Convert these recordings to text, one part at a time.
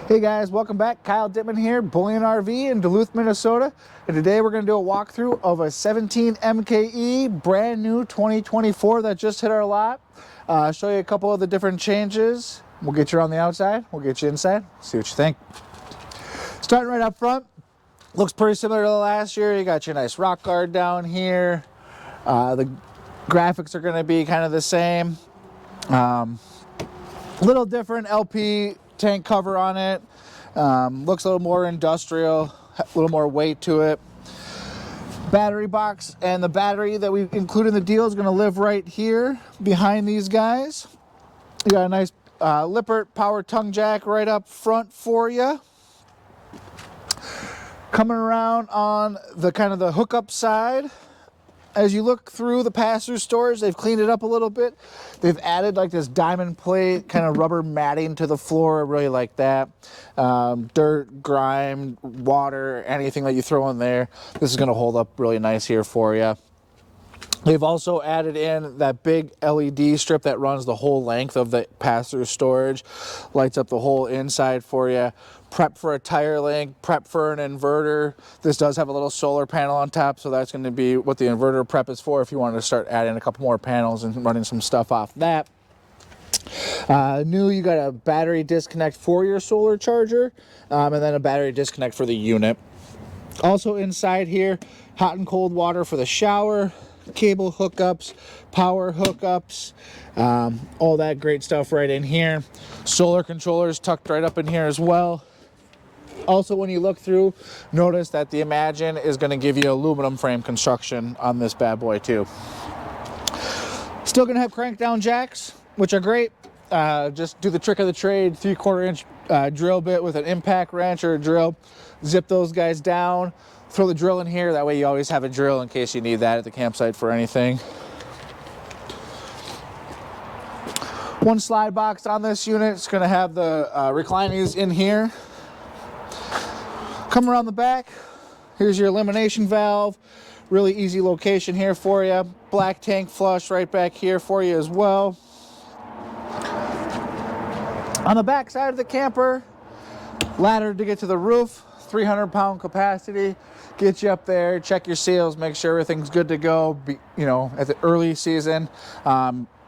Hey guys, welcome back. Kyle Dittman here, Bullion RV in Duluth, Minnesota. And today we're going to do a walkthrough of a 17 MKE brand new 2024 that just hit our lot. Show you a couple of the different changes. We'll get you on the outside, we'll get you inside, see what you think. Starting right up front, looks pretty similar to last year. You got your nice rock guard down here. The graphics are going to be kind of the same. Little different LP tank cover on it. Looks a little more industrial, a little more weight to it. Battery box, and the battery that we included in the deal is going to live right here behind these guys. You got a nice Lippert power tongue jack right up front for you. Coming around on the kind of the hookup side, as you look through the pass-through storage, they've cleaned it up a little bit. They've added like this diamond plate, kind of rubber matting to the floor. I really like that. Dirt, grime, water, anything that you throw in there, this is going to hold up really nice here for you. They've also added in that big LED strip that runs the whole length of the pass-through storage. Lights up the whole inside for you. Prep for a tire link, prep for an inverter. This does have a little solar panel on top, so that's going to be what the inverter prep is for if you wanted to start adding a couple more panels and running some stuff off that. New, you got a battery disconnect for your solar charger, and then a battery disconnect for the unit. Also inside here, hot and cold water for the shower, cable hookups, power hookups, all that great stuff right in here. Solar controllers tucked right up in here as well. Also, when you look through, notice that the Imagine is going to give you aluminum frame construction on this bad boy too. Still going to have crank down jacks, which are great. Just do the trick of the trade, 3/4 inch drill bit with an impact wrench or a drill. Zip those guys down, throw the drill in here. That way you always have a drill in case you need that at the campsite for anything. One slide box on this unit. It's going to have the recliners in here. Come around the back, here's your elimination valve. Really easy location here for you. Black tank flush right back here for you as well. On the back side of the camper, ladder to get to the roof, 300-pound capacity. Get you up there, check your seals, make sure everything's good to go. You know, at the early season,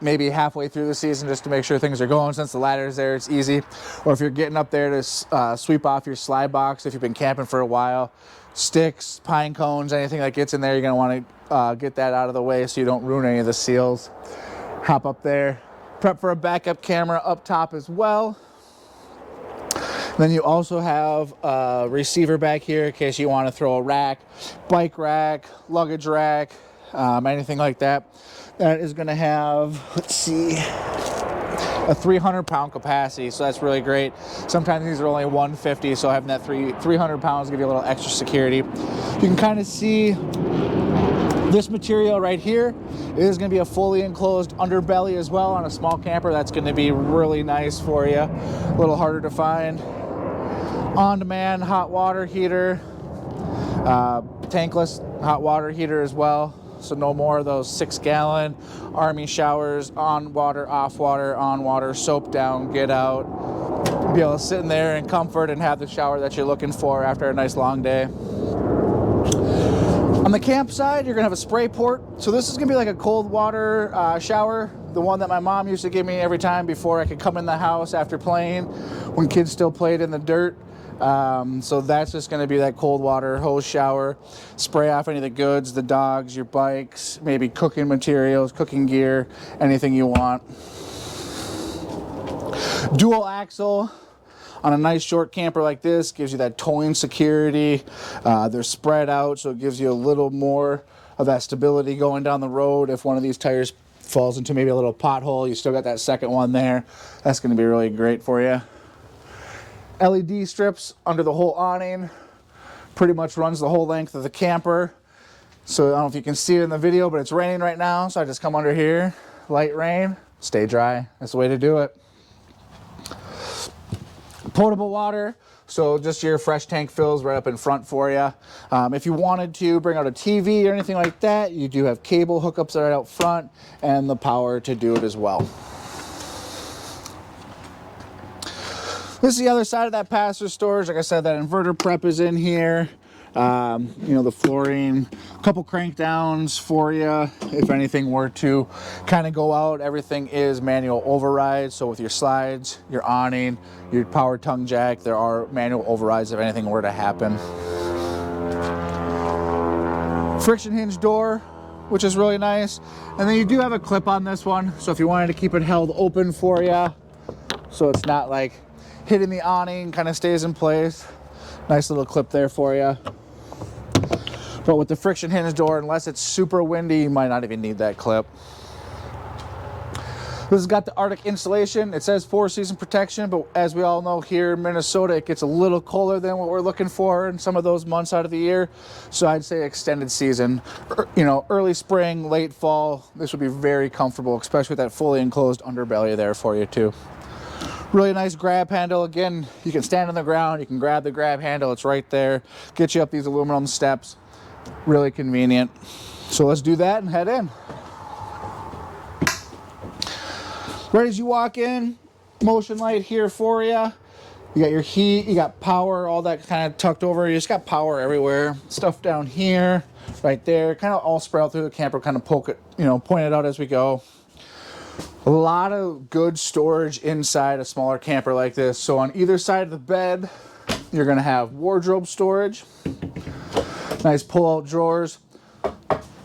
maybe halfway through the season, just to make sure things are going. Since the ladder's there, it's easy. Or if you're getting up there to sweep off your slide box, if you've been camping for a while, sticks, pine cones, anything that gets in there, you're gonna want to get that out of the way so you don't ruin any of the seals. Hop up there. Prep for a backup camera up top as well. Then you also have a receiver back here in case you want to throw a rack, bike rack, luggage rack, anything like that. That is going to have, let's see, a 300-pound capacity, so that's really great. Sometimes these are only 150, so having that 300 pounds give you a little extra security. You can kind of see this material right here is going to be a fully enclosed underbelly as well on a small camper. That's going to be really nice for you. A little harder to find. On-demand hot water heater, tankless hot water heater as well. So no more of those 6-gallon army showers, on water, off water, on water, soap down, get out. Be able to sit in there in comfort and have the shower that you're looking for after a nice long day. On the camp side, you're gonna have a spray port. So this is gonna be like a cold water shower, the one that my mom used to give me every time before I could come in the house after playing, when kids still played in the dirt. So that's just going to be that cold water hose shower. Spray off any of the goods, the dogs, your bikes, maybe cooking materials, cooking gear, anything you want. Dual axle on a nice short camper like this gives you that towing security. They're spread out, so it gives you a little more of that stability going down the road. If one of these tires falls into maybe a little pothole, you still got that second one there. That's going to be really great for you. LED strips under the whole awning, pretty much runs the whole length of the camper. So I don't know if you can see it in the video, but it's raining right now, so I just come under here, light rain, stay dry. That's the way to do it. Potable water, so just your fresh tank fills right up in front for you. If you wanted to bring out a TV or anything like that, you do have cable hookups right out front and the power to do it as well. This is the other side of that passenger storage. Like I said, that inverter prep is in here. You know, the flooring, a couple crank downs for you if anything were to kind of go out. Everything is manual override, so with your slides, your awning, your power tongue jack, there are manual overrides if anything were to happen. Friction hinge door, which is really nice, and then you do have a clip on this one, so if you wanted to keep it held open for you so it's not like hitting the awning, kind of stays in place. Nice little clip there for you. But with the friction hinge door, unless it's super windy, you might not even need that clip. This has got the Arctic insulation. It says 4-season protection, but as we all know, here in Minnesota, it gets a little colder than what we're looking for in some of those months out of the year. So I'd say extended season, you know, early spring, late fall, this would be very comfortable, especially with that fully enclosed underbelly there for you too. Really nice grab handle. Again, you can stand on the ground, you can grab the grab handle, it's right there. Get you up these aluminum steps. Really convenient. So let's do that and head in. Right as you walk in, motion light here for you. You got your heat, you got power, all that kind of tucked over. You just got power everywhere. Stuff down here, right there, kind of all spread out through the camper, kind of poke it, you know, point it out as we go. A lot of good storage inside a smaller camper like this. So on either side of the bed, you're gonna have wardrobe storage. Nice pull-out drawers.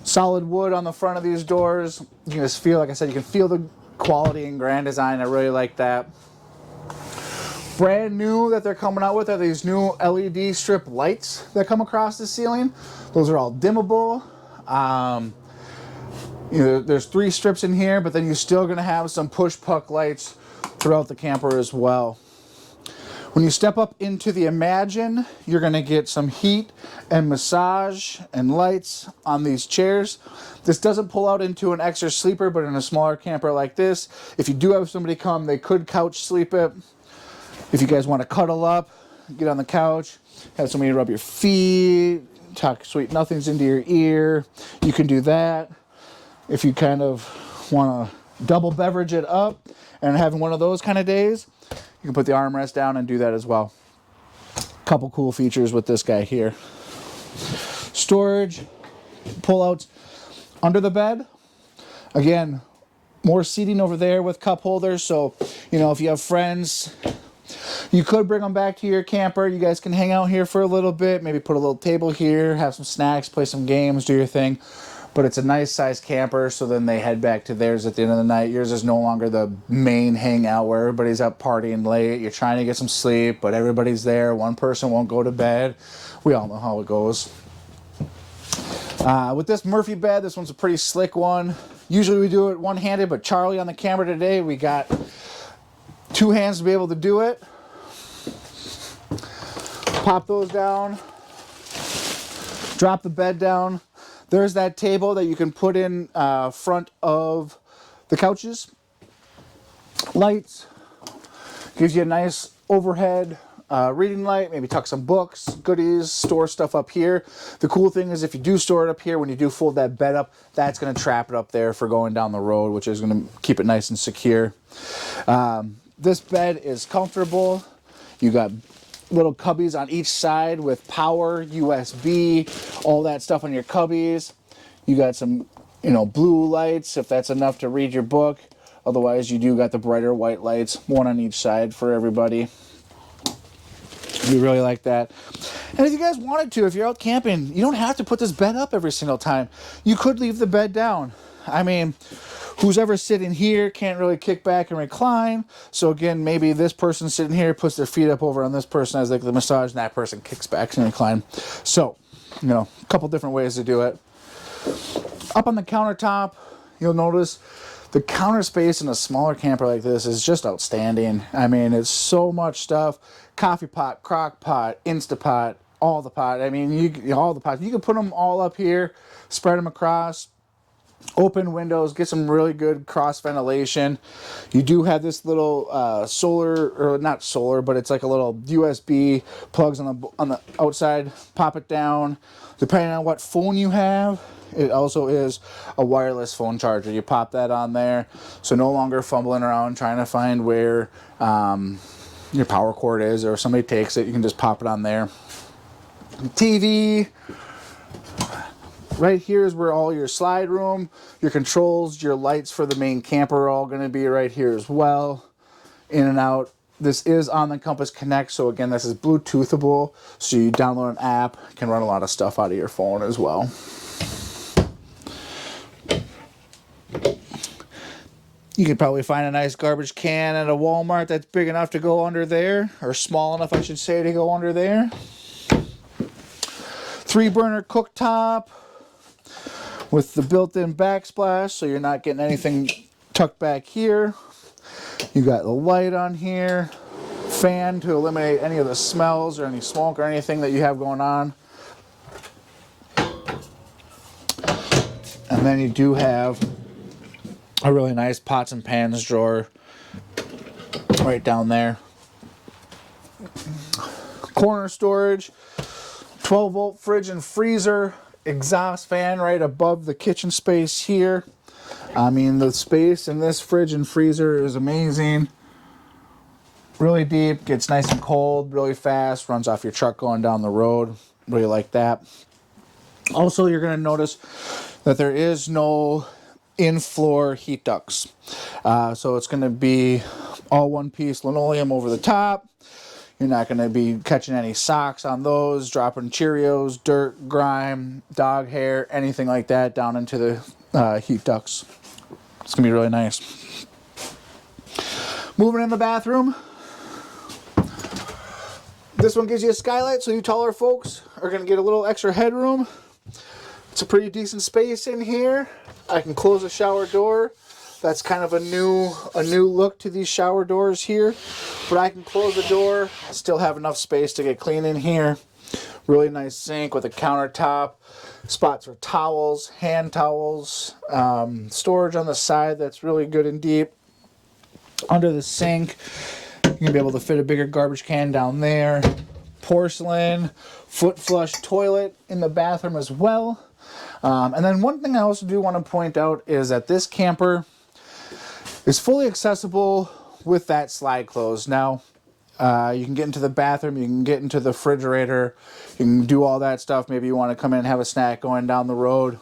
Solid wood on the front of these doors. You can just feel, like I said, you can feel the quality and Grand Design. I really like that. Brand new that they're coming out with are these new LED strip lights that come across the ceiling. Those are all dimmable. You know, there's 3 strips in here, but then you're still gonna have some push puck lights throughout the camper as well. When you step up into the Imagine, you're gonna get some heat and massage and lights on these chairs. This doesn't pull out into an extra sleeper, but in a smaller camper like this, if you do have somebody come, they could couch sleep it. If you guys wanna cuddle up, get on the couch, have somebody rub your feet, talk sweet nothings into your ear, you can do that. If you kind of wanna double beverage it up and having one of those kind of days, you can put the armrest down and do that as well. Couple cool features with this guy here. Storage, pull-outs under the bed. Again, more seating over there with cup holders. So, you know, if you have friends, you could bring them back to your camper. You guys can hang out here for a little bit. Maybe put a little table here, have some snacks, play some games, do your thing. But it's a nice sized camper, so then they head back to theirs at the end of the night. Yours is no longer the main hangout where everybody's up partying late. You're trying to get some sleep, but everybody's there. One person won't go to bed. We all know how it goes. With this Murphy bed, this one's a pretty slick one. Usually we do it one-handed, but Charlie on the camera today, we got 2 hands to be able to do it. Pop those down. Drop the bed down. There's that table that you can put in front of the couches. Lights. Gives you a nice overhead reading light. Maybe tuck some books, goodies, store stuff up here. The cool thing is if you do store it up here, when you do fold that bed up, that's going to trap it up there for going down the road, which is going to keep it nice and secure. This bed is comfortable. You got little cubbies on each side with power, USB, all that stuff on your cubbies. You got some, you know, blue lights if that's enough to read your book. Otherwise, you do got the brighter white lights, one on each side for everybody. We really like that. And if you guys wanted to, if you're out camping, you don't have to put this bed up every single time. You could leave the bed down. I mean, who's ever sitting here can't really kick back and recline. So again, maybe this person sitting here puts their feet up over on this person as like the massage, and that person kicks back and recline. So, you know, a couple different ways to do it. Up on the countertop, you'll notice the counter space in a smaller camper like this is just outstanding. I mean, it's so much stuff. Coffee pot, crock pot, Instapot, all the pot. I mean, all the pots. You can put them all up here, spread them across. Open windows, get some really good cross ventilation. You do have this little solar, or not solar, but it's like a little USB plugs on the outside. Pop it down. Depending on what phone you have, it also is a wireless phone charger. You pop that on there, so no longer fumbling around trying to find where your power cord is, or if somebody takes it, you can just pop it on there. TV. Right here is where all your slide room, your controls, your lights for the main camper are all going to be right here as well. In and out. This is on the Compass Connect, so again, this is Bluetoothable, so you download an app, can run a lot of stuff out of your phone as well. You could probably find a nice garbage can at a Walmart that's big enough to go under there, or small enough, I should say, to go under there. 3-burner cooktop with the built-in backsplash, so you're not getting anything tucked back here. You got the light on here, fan to eliminate any of the smells or any smoke or anything that you have going on. And then you do have a really nice pots and pans drawer right down there. Corner storage, 12-volt fridge and freezer, exhaust fan right above the kitchen space here. I mean, the space in this fridge and freezer is amazing. Really deep, gets nice and cold really fast, runs off your truck going down the road. Really like that. Also, you're going to notice that there is no in-floor heat ducts. So it's going to be all one-piece linoleum over the top. You're not going to be catching any socks on those, dropping Cheerios, dirt, grime, dog hair, anything like that down into the heat ducts. It's going to be really nice. Moving in the bathroom. This one gives you a skylight, so you taller folks are going to get a little extra headroom. It's a pretty decent space in here. I can close the shower door. That's kind of a new look to these shower doors here. But I can close the door, still have enough space to get clean in here. Really nice sink with a countertop, spots for towels, hand towels, storage on the side that's really good and deep. Under the sink, you're going to be able to fit a bigger garbage can down there. Porcelain, foot flush toilet in the bathroom as well. And then one thing I also do want to point out is that this camper is fully accessible with that slide close. Now, you can get into the bathroom, you can get into the refrigerator, you can do all that stuff. Maybe you want to come in and have a snack going down the road.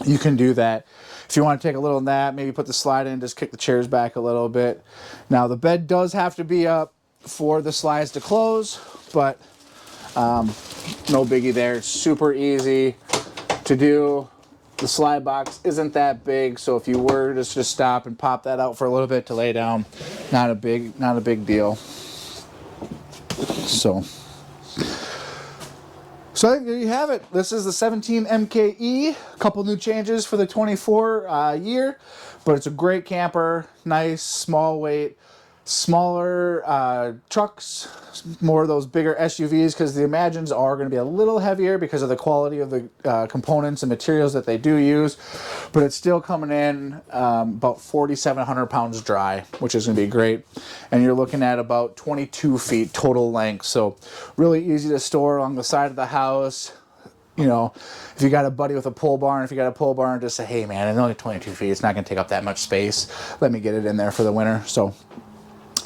You can do that. If you want to take a little nap, maybe put the slide in, just kick the chairs back a little bit. Now, the bed does have to be up for the slides to close, but no biggie there. It's super easy to do. The slide box isn't that big, so if you were to just stop and pop that out for a little bit to lay down, not a big deal. So there you have it. This is the 17MKE. A couple new changes for the 24 year, but it's a great camper. Nice, small weight, smaller trucks, more of those bigger SUVs, because the Imagines are going to be a little heavier because of the quality of the components and materials that they do use, but it's still coming in about 4,700 pounds dry, which is going to be great. And you're looking at about 22 feet total length, so really easy to store along the side of the house. You know, if you got a buddy with a pole barn, if you got a pole barn, just say, hey man, it's only 22 feet, it's not going to take up that much space, let me get it in there for the winter. So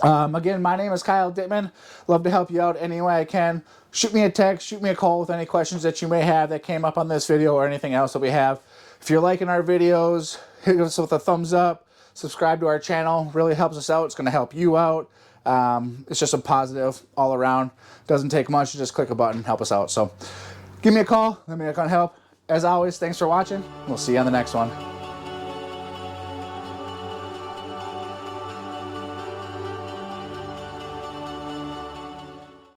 again, my name is Kyle Dittman. Love to help you out any way I can. Shoot me a text, shoot me a call with any questions that you may have that came up on this video or anything else that we have. If you're liking our videos, hit us with a thumbs up. Subscribe to our channel. Really helps us out. It's going to help you out. It's just a positive all around. Doesn't take much. Just click a button, help us out. So give me a call. Let me know if I can help. As always, thanks for watching. We'll see you on the next one.